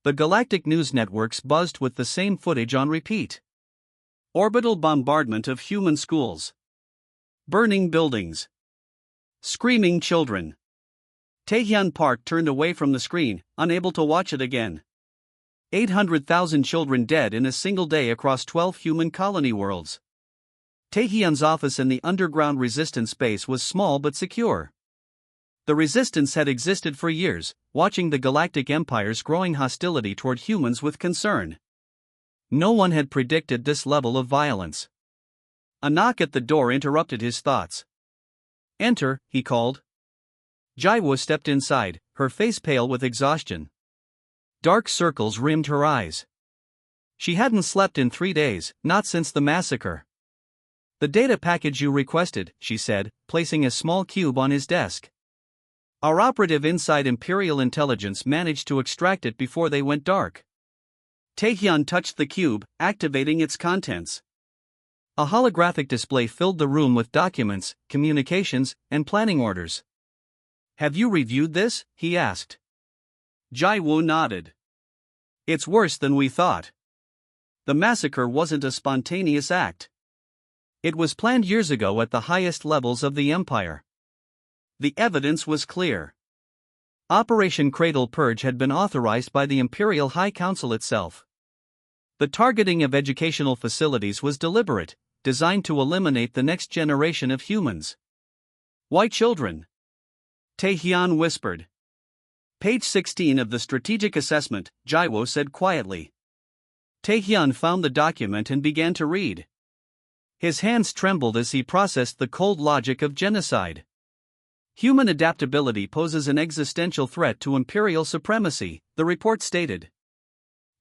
The galactic news networks buzzed with the same footage on repeat. Orbital bombardment of human schools. Burning buildings. Screaming children. Taehyun Park turned away from the screen, unable to watch it again. 800,000 children dead in a single day across 12 human colony worlds. Taehyun's office in the underground resistance base was small but secure. The resistance had existed for years, watching the Galactic Empire's growing hostility toward humans with concern. No one had predicted this level of violence. A knock at the door interrupted his thoughts. "Enter," he called. Jaiwoo stepped inside, her face pale with exhaustion. Dark circles rimmed her eyes. She hadn't slept in 3 days, not since the massacre. "The data package you requested," she said, placing a small cube on his desk. "Our operative inside Imperial Intelligence managed to extract it before they went dark." Taehyun touched the cube, activating its contents. A holographic display filled the room with documents, communications, and planning orders. "Have you reviewed this?" he asked. Jaiwoo nodded. "It's worse than we thought. The massacre wasn't a spontaneous act. It was planned years ago at the highest levels of the Empire. The evidence was clear. Operation Cradle Purge had been authorized by the Imperial High Council itself. The targeting of educational facilities was deliberate, designed to eliminate the next generation of humans. "Why children?" Taehyun whispered. "Page 16 of the strategic assessment," Jaiwoo said quietly. Taehyun found the document and began to read. His hands trembled as he processed the cold logic of genocide. "Human adaptability poses an existential threat to imperial supremacy," the report stated.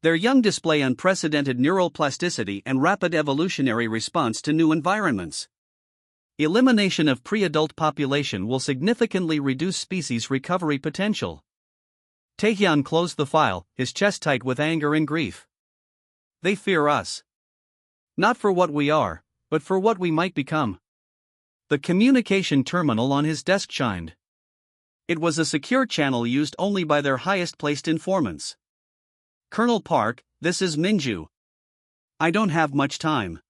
"Their young display unprecedented neural plasticity and rapid evolutionary response to new environments. Elimination of pre-adult population will significantly reduce species recovery potential." Taehyun closed the file, his chest tight with anger and grief. "They fear us. Not for what we are, but for what we might become." The communication terminal on his desk chimed. It was a secure channel used only by their highest-placed informants. "Colonel Park, this is Minju. I don't have much time."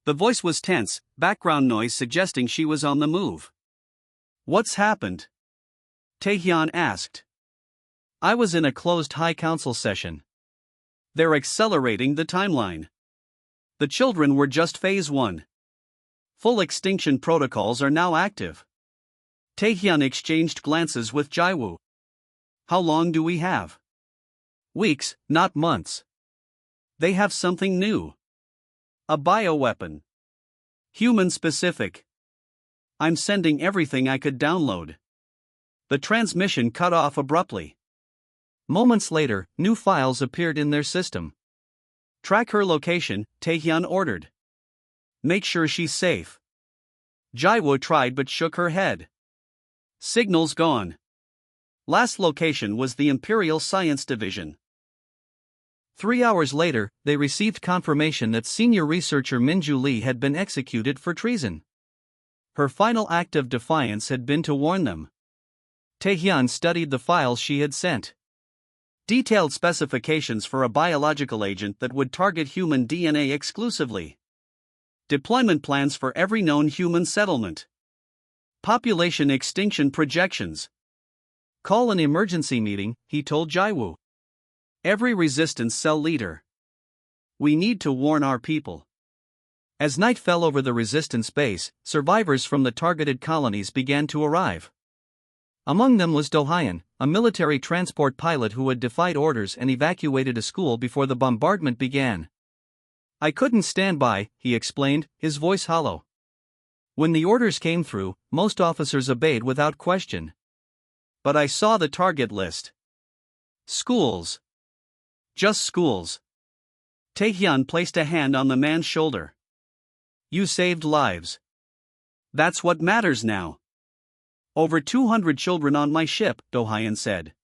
The voice was tense, background noise suggesting she was on the move. "What's happened?" Taehyun asked. "I was in a closed High Council session. They're accelerating the timeline. The children were just Phase 1. Full extinction protocols are now active." Taehyun exchanged glances with Jaiwoo. "How long do we have?" "Weeks, not months. They have something new. A bioweapon. Human-specific. I'm sending everything I could download." The transmission cut off abruptly. Moments later, new files appeared in their system. "Track her location," Taehyun ordered. "Make sure she's safe." Jaiwoo tried but shook her head. "Signal's gone. Last location was the Imperial Science Division." 3 hours later, they received confirmation that senior researcher Minju Lee had been executed for treason. Her final act of defiance had been to warn them. Taehyun studied the files she had sent. Detailed specifications for a biological agent that would target human DNA exclusively. Deployment plans for every known human settlement. Population extinction projections. "Call an emergency meeting," he told Jaiwoo. "Every resistance cell leader. We need to warn our people." As night fell over the resistance base, survivors from the targeted colonies began to arrive. Among them was Do-hyun, a military transport pilot who had defied orders and evacuated a school before the bombardment began. "I couldn't stand by," he explained, his voice hollow. "When the orders came through, most officers obeyed without question. But I saw the target list. Schools. Just schools." Taehyun placed a hand on the man's shoulder. "You saved lives. That's what matters now." "Over 200 children on my ship," Do-hyun said.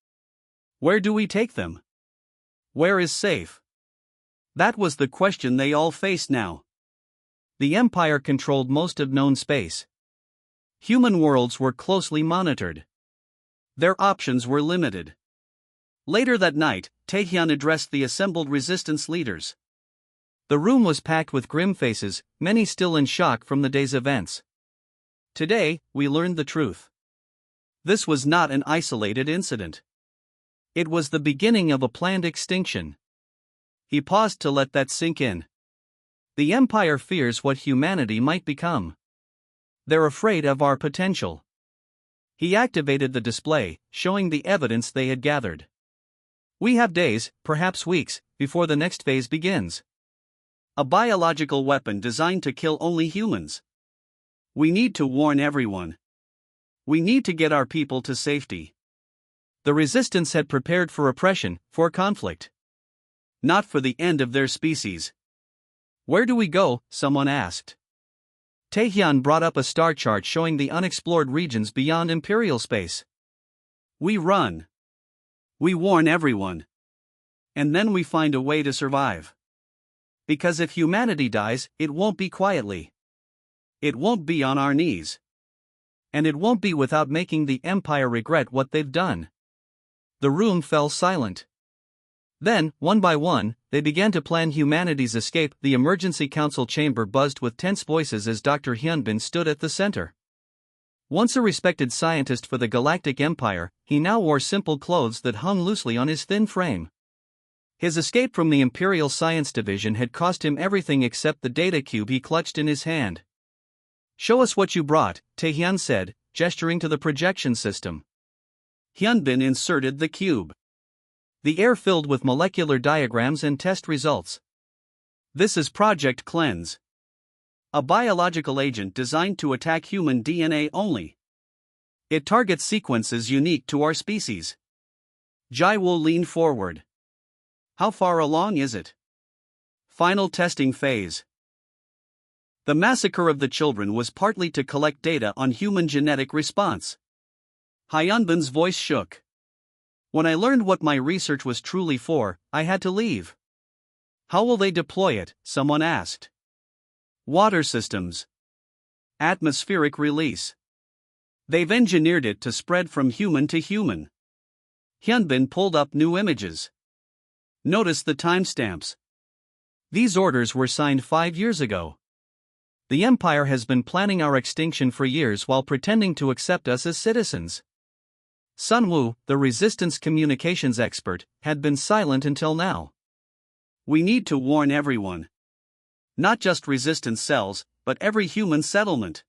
"Where do we take them? Where is safe?" That was the question they all faced now. The Empire controlled most of known space. Human worlds were closely monitored. Their options were limited. Later that night, Taehyun addressed the assembled resistance leaders. The room was packed with grim faces, many still in shock from the day's events. Today, we learned the truth. This was not an isolated incident. It was the beginning of a planned extinction. He paused to let that sink in. The Empire fears what humanity might become. They're afraid of our potential. He activated the display, showing the evidence they had gathered. We have days, perhaps weeks, before the next phase begins. A biological weapon designed to kill only humans. We need to warn everyone. We need to get our people to safety. The resistance had prepared for oppression, for conflict. Not for the end of their species. Where do we go? Someone asked. Taehyun brought up a star chart showing the unexplored regions beyond Imperial space. We run. We warn everyone. And then we find a way to survive. Because if humanity dies, it won't be quietly. It won't be on our knees. And it won't be without making the Empire regret what they've done. The room fell silent. Then, one by one, they began to plan humanity's escape. The emergency council chamber buzzed with tense voices as Dr. Hyunbin stood at the center. Once a respected scientist for the Galactic Empire, he now wore simple clothes that hung loosely on his thin frame. His escape from the Imperial Science Division had cost him everything except the data cube he clutched in his hand. "Show us what you brought," Taehyun said, gesturing to the projection system. Hyunbin inserted the cube. The air filled with molecular diagrams and test results. This is Project Cleanse. A biological agent designed to attack human DNA only. It targets sequences unique to our species. Jae-woo leaned forward. How far along is it? Final testing phase. The massacre of the children was partly to collect data on human genetic response. Hyunbin's voice shook. When I learned what my research was truly for, I had to leave. How will they deploy it? Someone asked. Water systems. Atmospheric release. They've engineered it to spread from human to human. Hyunbin pulled up new images. Notice the timestamps. These orders were signed 5 years ago. The Empire has been planning our extinction for years while pretending to accept us as citizens. Sunwoo, the resistance communications expert, had been silent until now. We need to warn everyone. Not just resistance cells, but every human settlement.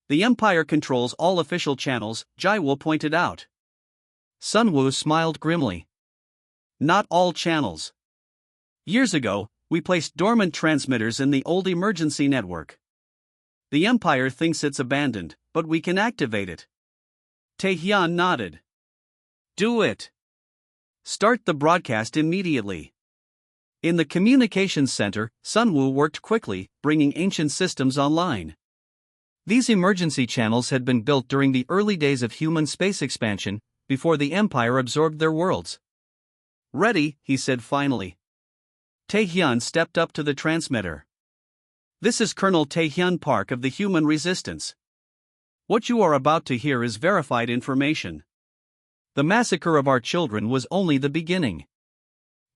The Empire controls all official channels, Jae-woo pointed out. Sunwoo smiled grimly. Not all channels. Years ago, we placed dormant transmitters in the old emergency network. The Empire thinks it's abandoned, but we can activate it. Taehyun nodded. Do it. Start the broadcast immediately. In the communications center, Sunwoo worked quickly, bringing ancient systems online. These emergency channels had been built during the early days of human space expansion, before the Empire absorbed their worlds. Ready, he said finally. Taehyun stepped up to the transmitter. This is Colonel Taehyun Park of the Human Resistance. What you are about to hear is verified information. The massacre of our children was only the beginning.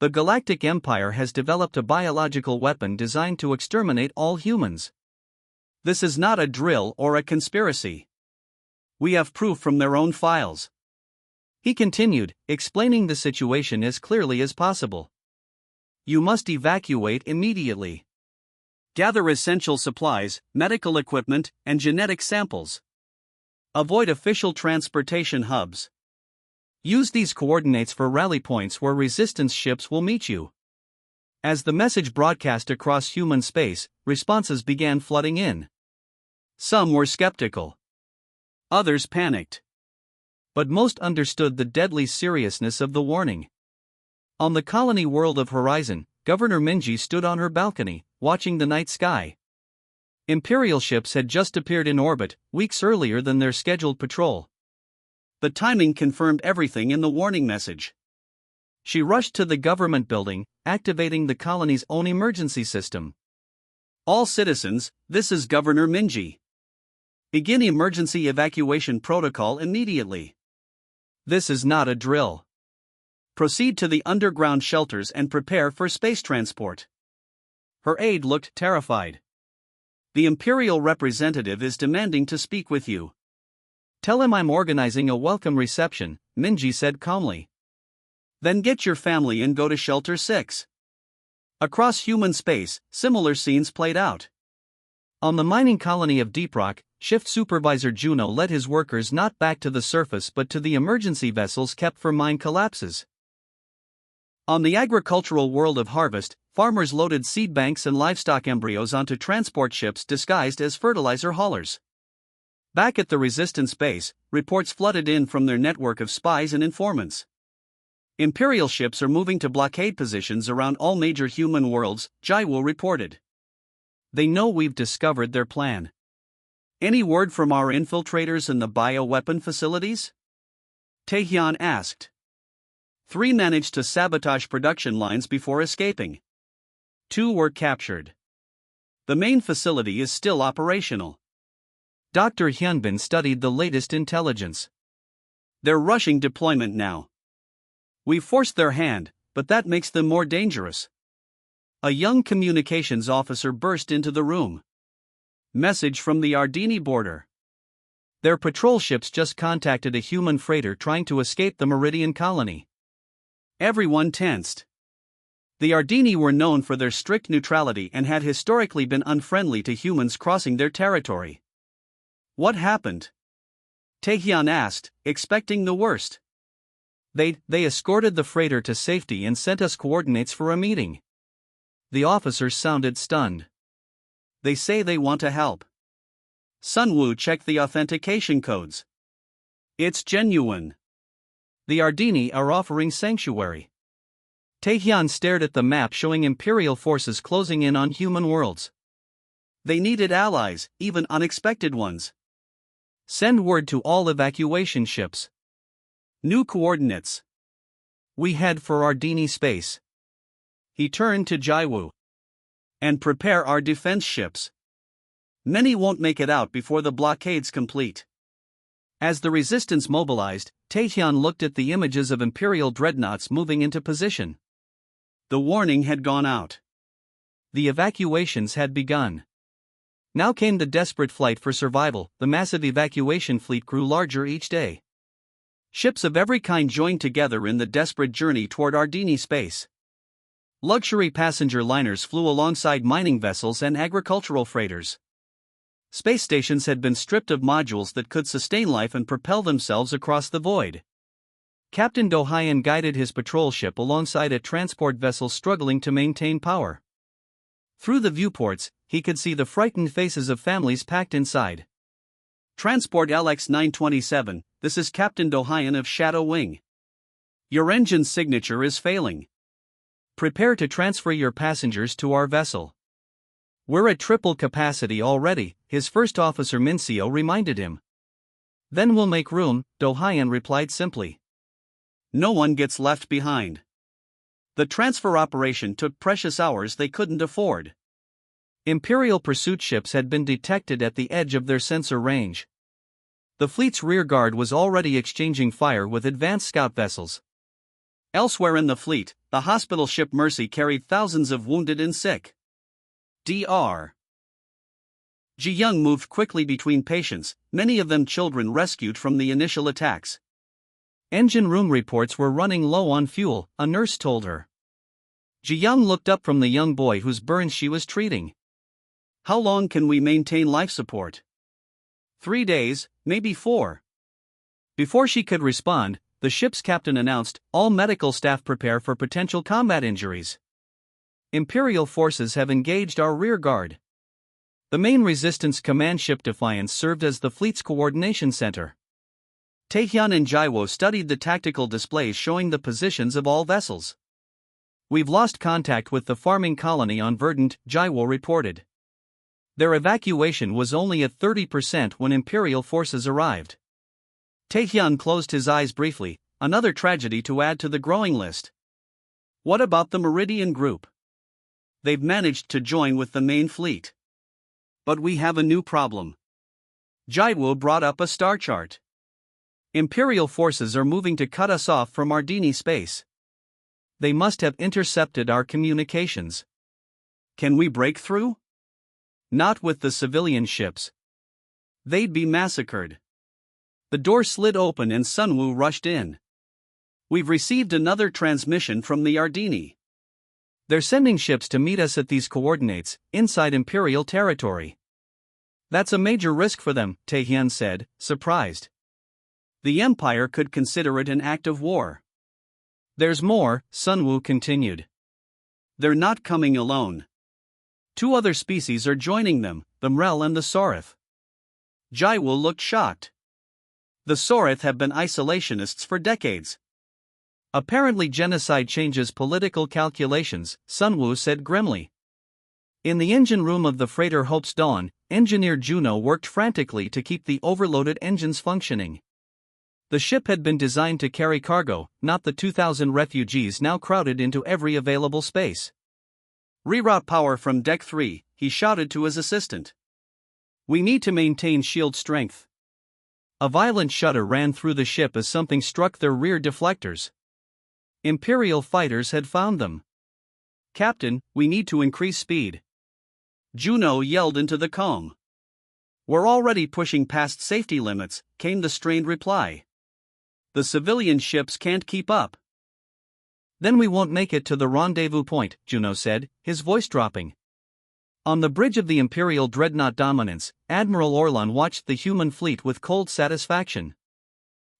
The Galactic Empire has developed a biological weapon designed to exterminate all humans. This is not a drill or a conspiracy. We have proof from their own files. He continued, explaining the situation as clearly as possible. You must evacuate immediately. Gather essential supplies, medical equipment, and genetic samples. Avoid official transportation hubs. Use these coordinates for rally points where resistance ships will meet you. As the message broadcast across human space, responses began flooding in. Some were skeptical. Others panicked. But most understood the deadly seriousness of the warning. On the colony world of Horizon, Governor Minji stood on her balcony, watching the night sky. Imperial ships had just appeared in orbit, weeks earlier than their scheduled patrol. The timing confirmed everything in the warning message. She rushed to the government building, activating the colony's own emergency system. All citizens, this is Governor Minji. Begin emergency evacuation protocol immediately. This is not a drill. Proceed to the underground shelters and prepare for space transport. Her aide looked terrified. The Imperial representative is demanding to speak with you. Tell him I'm organizing a welcome reception, Minji said calmly. Then get your family and go to Shelter 6. Across human space, similar scenes played out. On the mining colony of Deep Rock, Shift Supervisor Juno led his workers not back to the surface but to the emergency vessels kept for mine collapses. On the agricultural world of Harvest, farmers loaded seed banks and livestock embryos onto transport ships disguised as fertilizer haulers. Back at the Resistance base, reports flooded in from their network of spies and informants. Imperial ships are moving to blockade positions around all major human worlds, Jaiwo reported. They know we've discovered their plan. Any word from our infiltrators in the bioweapon facilities? Taehyun asked. 3 managed to sabotage production lines before escaping. 2 were captured. The main facility is still operational. Dr. Hyunbin studied the latest intelligence. They're rushing deployment now. We forced their hand, but that makes them more dangerous. A young communications officer burst into the room. Message from the Ardini border. Their patrol ships just contacted a human freighter trying to escape the Meridian colony. Everyone tensed. The Ardini were known for their strict neutrality and had historically been unfriendly to humans crossing their territory. What happened? Taehyun asked, expecting the worst. They escorted the freighter to safety and sent us coordinates for a meeting. The officer sounded stunned. They say they want to help. Sunwoo checked the authentication codes. It's genuine. The Ardini are offering sanctuary. Taehyun stared at the map showing Imperial forces closing in on human worlds. They needed allies, even unexpected ones. Send word to all evacuation ships. New coordinates. We head for Ardini space. He turned to Jaiwoo. And prepare our defense ships. Many won't make it out before the blockade's complete. As the resistance mobilized, Taehyun looked at the images of Imperial dreadnoughts moving into position. The warning had gone out. The evacuations had begun. Now came the desperate flight for survival. The massive evacuation fleet grew larger each day. Ships of every kind joined together in the desperate journey toward Ardini space. Luxury passenger liners flew alongside mining vessels and agricultural freighters. Space stations had been stripped of modules that could sustain life and propel themselves across the void. Captain Do Hyun guided his patrol ship alongside a transport vessel struggling to maintain power. Through the viewports, he could see the frightened faces of families packed inside. Transport LX-927, this is Captain Do Hyun of Shadow Wing. Your engine's signature is failing. Prepare to transfer your passengers to our vessel. We're at triple capacity already, his first officer Minseo reminded him. Then we'll make room, Do Hyun replied simply. No one gets left behind. The transfer operation took precious hours they couldn't afford. Imperial pursuit ships had been detected at the edge of their sensor range. The fleet's rearguard was already exchanging fire with advanced scout vessels. Elsewhere in the fleet, the hospital ship Mercy carried thousands of wounded and sick. Dr. Ji Young moved quickly between patients, many of them children rescued from the initial attacks. Engine room reports were running low on fuel, a nurse told her. Ji Young looked up from the young boy whose burns she was treating. How long can we maintain life support? 3 days, maybe 4. Before she could respond, the ship's captain announced, all medical staff prepare for potential combat injuries. Imperial forces have engaged our rear guard. The main resistance command ship Defiance served as the fleet's coordination center. Taehyun and Jaiwo studied the tactical displays showing the positions of all vessels. We've lost contact with the farming colony on Verdant, Jaiwo reported. Their evacuation was only at 30% when Imperial forces arrived. Taehyun closed his eyes briefly, another tragedy to add to the growing list. What about the Meridian group? They've managed to join with the main fleet. But we have a new problem. Jaiwo brought up a star chart. Imperial forces are moving to cut us off from Ardini space. they must have intercepted our communications. Can we break through? Not with the civilian ships. They'd be massacred. The door slid open and Sunwoo rushed in. We've received another transmission from the Ardini. They're sending ships to meet us at these coordinates, inside Imperial territory. That's a major risk for them, Taehyun said, surprised. The Empire could consider it an act of war. There's more, Sunwoo continued. They're not coming alone. 2 other species are joining them, the Mrel and the Sorith. Jaiwoo looked shocked. The Sorith have been isolationists for decades. Apparently genocide changes political calculations, Sunwoo said grimly. In the engine room of the freighter Hope's Dawn, engineer Juno worked frantically to keep the overloaded engines functioning. The ship had been designed to carry cargo, not the 2,000 refugees now crowded into every available space. Reroute power from Deck 3, he shouted to his assistant. We need to maintain shield strength. A violent shudder ran through the ship as something struck their rear deflectors. Imperial fighters had found them. Captain, we need to increase speed. Juno yelled into the comm. We're already pushing past safety limits, came the strained reply. The civilian ships can't keep up. Then we won't make it to the rendezvous point, Juno said, his voice dropping. On the bridge of the Imperial Dreadnought Dominance, Admiral Orlan watched the human fleet with cold satisfaction.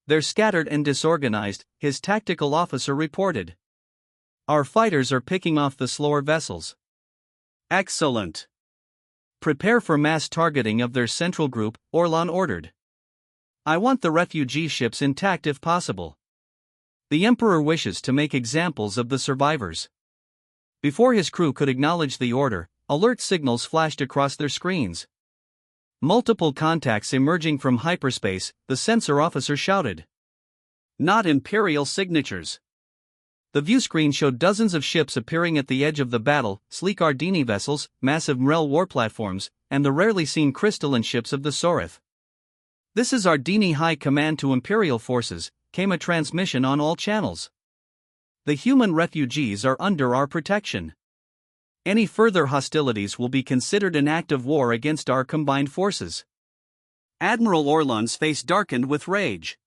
They're scattered and disorganized, his tactical officer reported. Our fighters are picking off the slower vessels. Excellent. Prepare for mass targeting of their central group, Orlan ordered. I want the refugee ships intact if possible. The Emperor wishes to make examples of the survivors. Before his crew could acknowledge the order, alert signals flashed across their screens. Multiple contacts emerging from hyperspace, the sensor officer shouted. Not Imperial signatures. The viewscreen showed dozens of ships appearing at the edge of the battle, sleek Ardini vessels, massive Mrel war platforms, and the rarely seen crystalline ships of the Sorith. This is Ardini High Command to Imperial forces, came a transmission on all channels. The human refugees are under our protection. Any further hostilities will be considered an act of war against our combined forces. Admiral Orlan's face darkened with rage.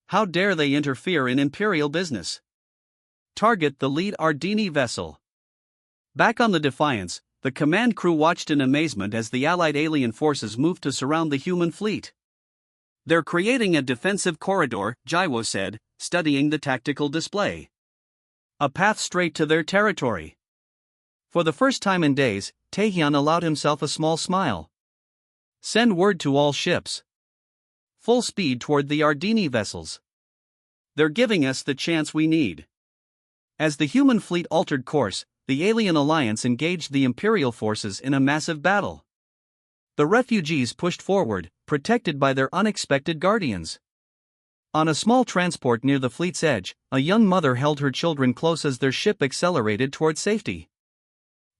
How dare they interfere in Imperial business? Target the lead Ardini vessel. Back on the Defiance, the command crew watched in amazement as the Allied alien forces moved to surround the human fleet. They're creating a defensive corridor, Jaiwo said, studying the tactical display. A path straight to their territory. For the first time in days, Taehyun allowed himself a small smile. Send word to all ships. Full speed toward the Ardini vessels. They're giving us the chance we need. As the human fleet altered course, the alien alliance engaged the Imperial forces in a massive battle. The refugees pushed forward, protected by their unexpected guardians. On a small transport near the fleet's edge, a young mother held her children close as their ship accelerated toward safety.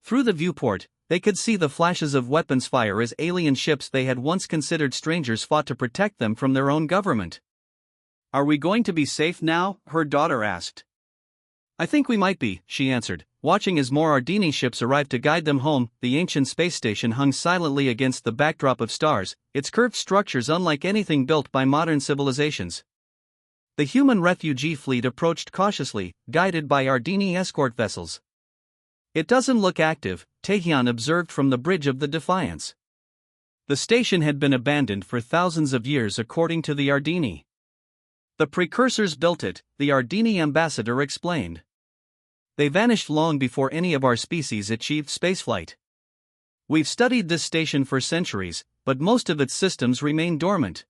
Through the viewport, they could see the flashes of weapons fire as alien ships they had once considered strangers fought to protect them from their own government. Are we going to be safe now? Her daughter asked. I think we might be, she answered, watching as more Ardini ships arrived to guide them home. The ancient space station hung silently against the backdrop of stars, its curved structures unlike anything built by modern civilizations. The human refugee fleet approached cautiously, guided by Ardini escort vessels. It doesn't look active, Taehyun observed from the bridge of the Defiance. The station had been abandoned for thousands of years according to the Ardini. The precursors built it, the Ardini ambassador explained. They vanished long before any of our species achieved spaceflight. We've studied this station for centuries, but most of its systems remain dormant.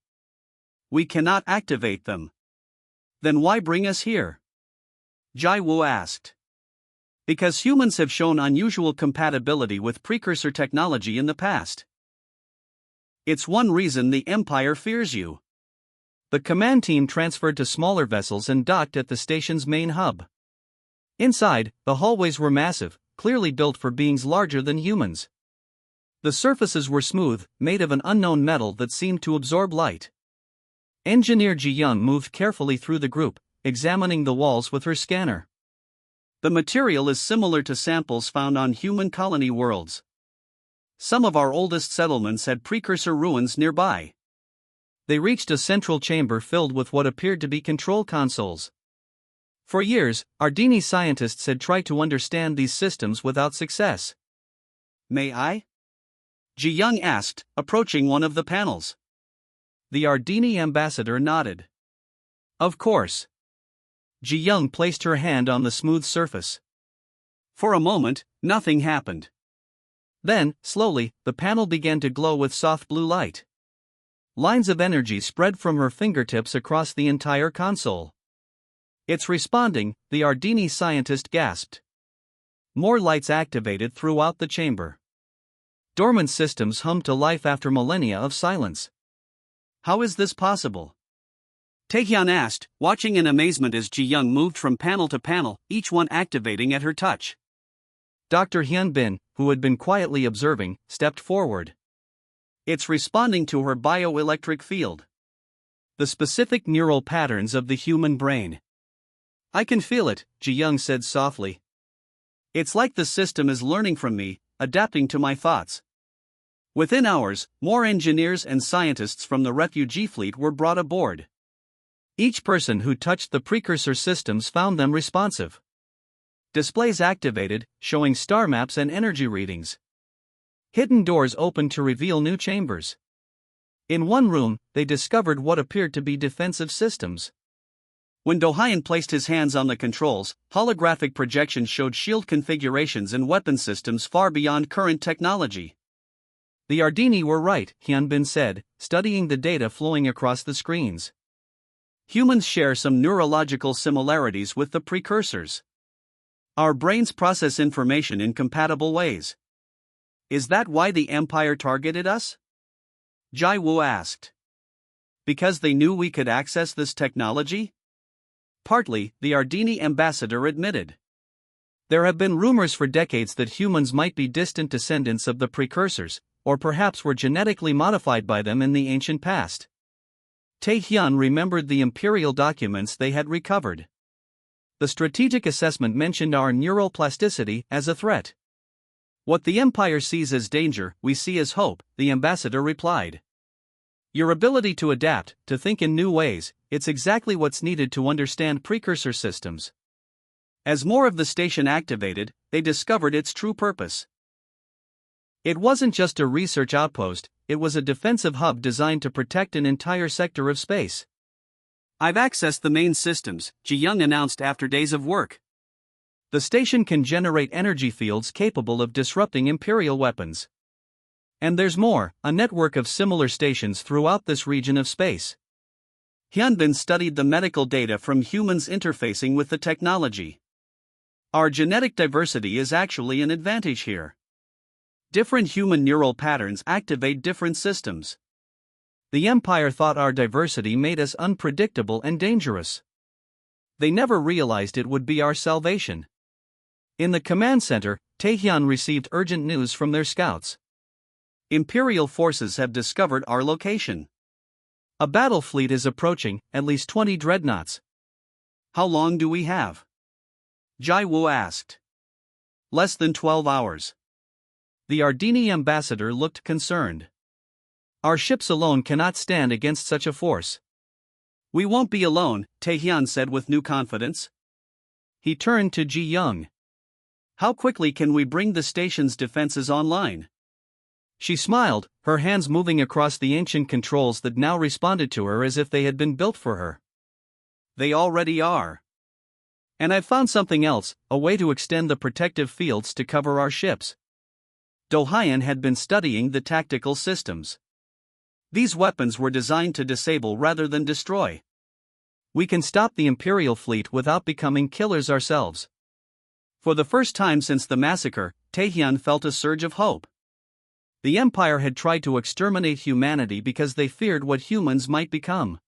We cannot activate them. Then why bring us here? Jaiwoo asked. Because humans have shown unusual compatibility with precursor technology in the past. It's one reason the Empire fears you. The command team transferred to smaller vessels and docked at the station's main hub. Inside, the hallways were massive, clearly built for beings larger than humans. The surfaces were smooth, made of an unknown metal that seemed to absorb light. Engineer Ji-young moved carefully through the group, examining the walls with her scanner. The material is similar to samples found on human colony worlds. Some of our oldest settlements had precursor ruins nearby. They reached a central chamber filled with what appeared to be control consoles. For years, Ardini scientists had tried to understand these systems without success. May I? Ji Young asked, approaching one of the panels. The Ardini ambassador nodded. Of course. Ji Young placed her hand on the smooth surface. For a moment, nothing happened. Then, slowly, the panel began to glow with soft blue light. Lines of energy spread from her fingertips across the entire console. It's responding, the Ardini scientist gasped. More lights activated throughout the chamber. Dormant systems hummed to life after millennia of silence. How is this possible? Taehyun asked, watching in amazement as Ji Young moved from panel to panel, each one activating at her touch. Dr. Hyun Bin, who had been quietly observing, stepped forward. It's responding to her bioelectric field. The specific neural patterns of the human brain. I can feel it, Ji Young said softly. It's like the system is learning from me, adapting to my thoughts. Within hours, more engineers and scientists from the refugee fleet were brought aboard. Each person who touched the precursor systems found them responsive. Displays activated, showing star maps and energy readings. Hidden doors opened to reveal new chambers. In one room, they discovered what appeared to be defensive systems. When Do-hyun placed his hands on the controls, holographic projections showed shield configurations and weapon systems far beyond current technology. The Ardini were right, Hyun Bin said, studying the data flowing across the screens. Humans share some neurological similarities with the precursors. Our brains process information in compatible ways. Is that why the Empire targeted us? Jai-woo asked. Because they knew we could access this technology? Partly, the Ardini ambassador admitted. There have been rumors for decades that humans might be distant descendants of the precursors, or perhaps were genetically modified by them in the ancient past. Tae-hyun remembered the imperial documents they had recovered. The strategic assessment mentioned our neural plasticity as a threat. What the Empire sees as danger, we see as hope, the ambassador replied. Your ability to adapt, to think in new ways, it's exactly what's needed to understand precursor systems. As more of the station activated, they discovered its true purpose. It wasn't just a research outpost, it was a defensive hub designed to protect an entire sector of space. I've accessed the main systems, Ji Young announced after days of work. The station can generate energy fields capable of disrupting Imperial weapons. And there's more, a network of similar stations throughout this region of space. Hyunbin studied the medical data from humans interfacing with the technology. Our genetic diversity is actually an advantage here. Different human neural patterns activate different systems. The Empire thought our diversity made us unpredictable and dangerous. They never realized it would be our salvation. In the command center, Taehyun received urgent news from their scouts. Imperial forces have discovered our location. A battle fleet is approaching, at least 20 dreadnoughts. How long do we have? Jai-woo asked. Less than 12 hours. The Ardini ambassador looked concerned. Our ships alone cannot stand against such a force. We won't be alone, Taehyun said with new confidence. He turned to Ji Young. How quickly can we bring the station's defenses online? She smiled, her hands moving across the ancient controls that now responded to her as if they had been built for her. They already are. And I've found something else, a way to extend the protective fields to cover our ships. Do-hyun had been studying the tactical systems. These weapons were designed to disable rather than destroy. We can stop the Imperial fleet without becoming killers ourselves. For the first time since the massacre, Taehyun felt a surge of hope. The Empire had tried to exterminate humanity because they feared what humans might become.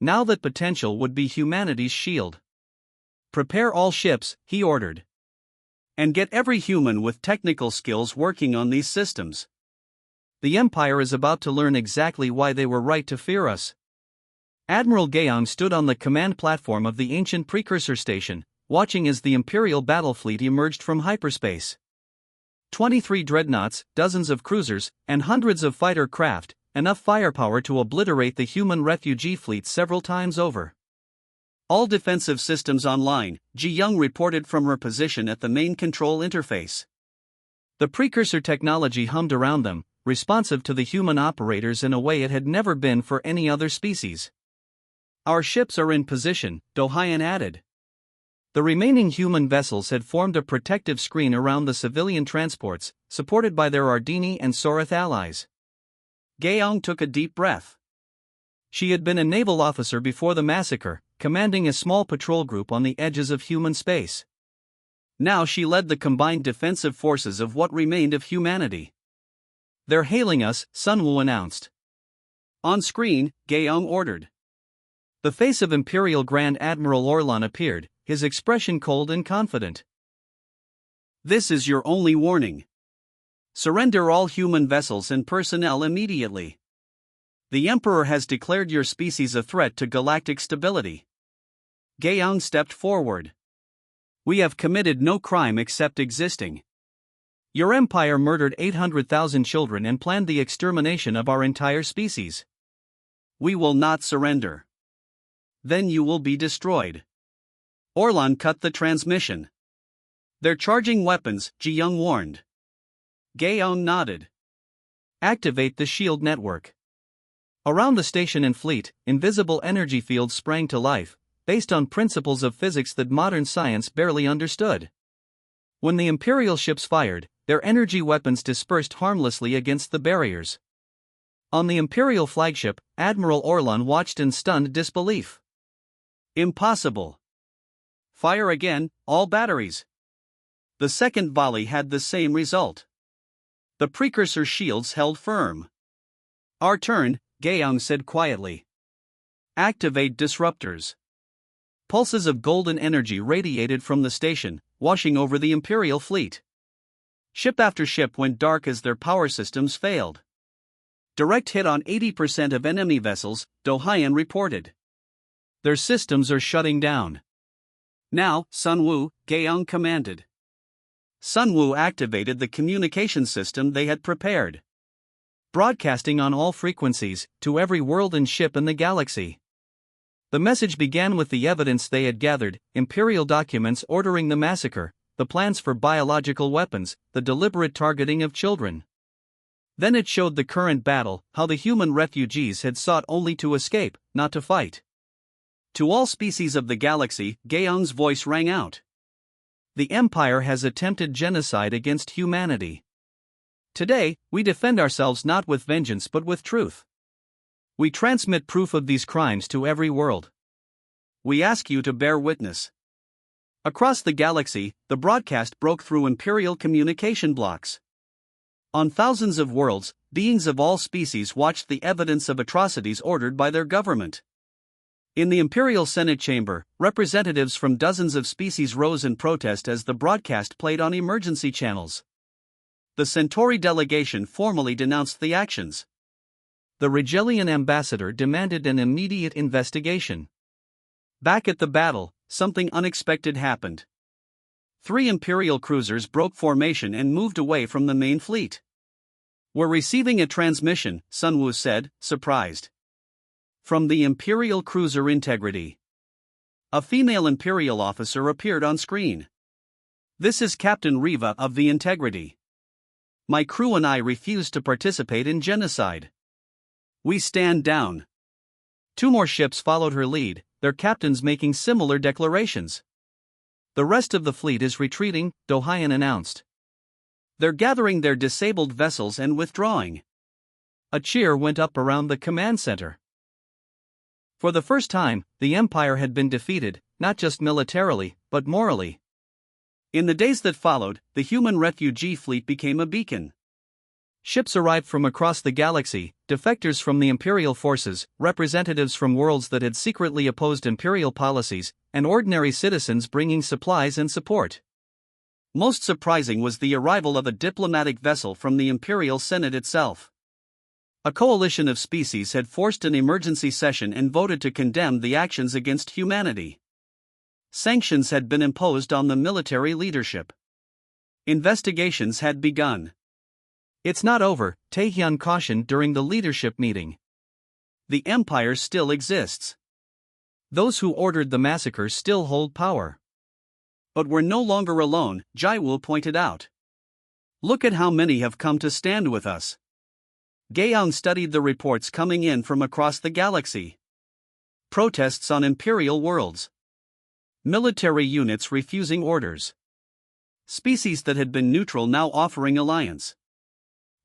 Now that potential would be humanity's shield. Prepare all ships, he ordered. And get every human with technical skills working on these systems. The Empire is about to learn exactly why they were right to fear us. Admiral Gaeong stood on the command platform of the ancient precursor station, watching as the Imperial battle fleet emerged from hyperspace. 23 dreadnoughts, dozens of cruisers, and hundreds of fighter craft, enough firepower to obliterate the human refugee fleet several times over. All defensive systems online, Ji Young reported from her position at the main control interface. The precursor technology hummed around them, responsive to the human operators in a way it had never been for any other species. Our ships are in position, Do Hyan added. The remaining human vessels had formed a protective screen around the civilian transports, supported by their Ardini and Sorath allies. Gaeong took a deep breath. She had been a naval officer before the massacre, commanding a small patrol group on the edges of human space. Now she led the combined defensive forces of what remained of humanity. "They're hailing us," Sun Wu announced. On screen, Gaeong ordered. The face of Imperial Grand Admiral Orlan appeared, his expression cold and confident. "This is your only warning. Surrender all human vessels and personnel immediately. The Emperor has declared your species a threat to galactic stability." Gaeong stepped forward. "We have committed no crime except existing. Your empire murdered 800,000 children and planned the extermination of our entire species. We will not surrender. Then you will be destroyed." Orlan cut the transmission. "They're charging weapons," Ji Young warned. Gaeong nodded. "Activate the shield network." Around the station and fleet, invisible energy fields sprang to life, based on principles of physics that modern science barely understood. When the Imperial ships fired, their energy weapons dispersed harmlessly against the barriers. On the Imperial flagship, Admiral Orlan watched in stunned disbelief. "Impossible. Fire again, all batteries." The second volley had the same result. The precursor shields held firm. "Our turn," Gaeong said quietly. "Activate disruptors." Pulses of golden energy radiated from the station, washing over the Imperial fleet. Ship after ship went dark as their power systems failed. "Direct hit on 80% of enemy vessels," Do Hyan reported. "Their systems are shutting down." "Now, Sun Wu," Gaeong commanded. Sun Wu activated the communication system they had prepared. Broadcasting on all frequencies, to every world and ship in the galaxy. The message began with the evidence they had gathered: Imperial documents ordering the massacre, the plans for biological weapons, the deliberate targeting of children. Then it showed the current battle, how the human refugees had sought only to escape, not to fight. To all species of the galaxy, Gaeong's voice rang out. The Empire has attempted genocide against humanity. Today, we defend ourselves not with vengeance but with truth. We transmit proof of these crimes to every world. We ask you to bear witness. Across the galaxy, the broadcast broke through Imperial communication blocks. On thousands of worlds, beings of all species watched the evidence of atrocities ordered by their government. In the Imperial Senate chamber, representatives from dozens of species rose in protest as the broadcast played on emergency channels. The Centauri delegation formally denounced the actions. The Rigelian ambassador demanded an immediate investigation. Back at the battle, something unexpected happened. 3 Imperial cruisers broke formation and moved away from the main fleet. "We're receiving a transmission," Sun Wu said, surprised. "From the Imperial cruiser Integrity." A female Imperial officer appeared on screen. "This is Captain Riva of the Integrity. My crew and I refuse to participate in genocide. We stand down." 2 more ships followed her lead, their captains making similar declarations. "The rest of the fleet is retreating," Do Hyan announced. "They're gathering their disabled vessels and withdrawing." A cheer went up around the command center. For the first time, the Empire had been defeated, not just militarily, but morally. In the days that followed, the human refugee fleet became a beacon. Ships arrived from across the galaxy, defectors from the Imperial forces, representatives from worlds that had secretly opposed Imperial policies, and ordinary citizens bringing supplies and support. Most surprising was the arrival of a diplomatic vessel from the Imperial Senate itself. A coalition of species had forced an emergency session and voted to condemn the actions against humanity. Sanctions had been imposed on the military leadership. Investigations had begun. It's not over, Taehyun cautioned during the leadership meeting. The empire still exists. Those who ordered the massacre still hold power. But we're no longer alone, Jaewoo pointed out. Look at how many have come to stand with us. Gaeon studied the reports coming in from across the galaxy. Protests on imperial worlds. Military units refusing orders. Species that had been neutral now offering alliance.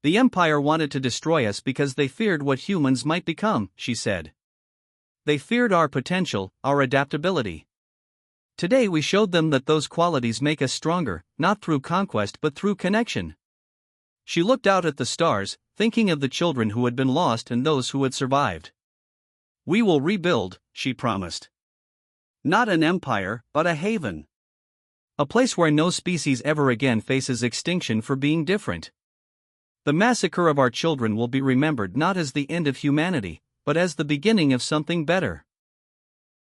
The Empire wanted to destroy us because they feared what humans might become, she said. They feared our potential, our adaptability. Today we showed them that those qualities make us stronger, not through conquest but through connection. She looked out at the stars, thinking of the children who had been lost and those who had survived. We will rebuild, she promised. Not an empire, but a haven. A place where no species ever again faces extinction for being different. The massacre of our children will be remembered not as the end of humanity, but as the beginning of something better.